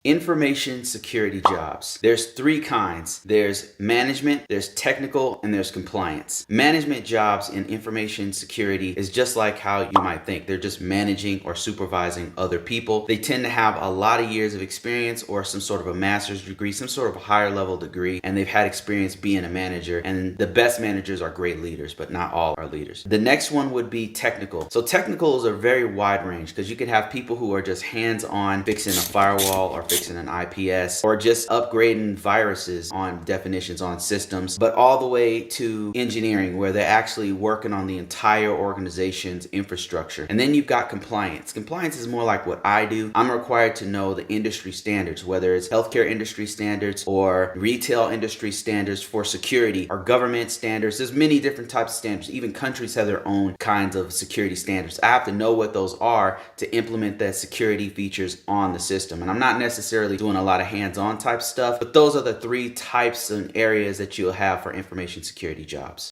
Information security jobs. There's three kinds. There's management, there's technical, and there's compliance. Management jobs in information security is just like how you might think. They're just managing or supervising other people. They tend to have a lot of years of experience or some sort of a master's degree, some sort of a higher level degree, and they've had experience being a manager. And the best managers are great leaders, but not all are leaders. The next one would be technical. So technicals are very wide range because you could have people who are just hands-on fixing a firewall or fixing an IPS or just upgrading viruses on definitions on systems, but all the way to engineering where they're actually working on the entire organization's infrastructure. And then you've got compliance. Compliance is more like what I do. I'm required to know the industry standards, whether it's healthcare industry standards or retail industry standards for security or government standards. There's many different types of standards. Even countries have their own kinds of security standards. I have to know what those are to implement that security features on the system. And I'm not necessarily doing a lot of hands-on type stuff, but those are the three types and areas that you'll have for information security jobs.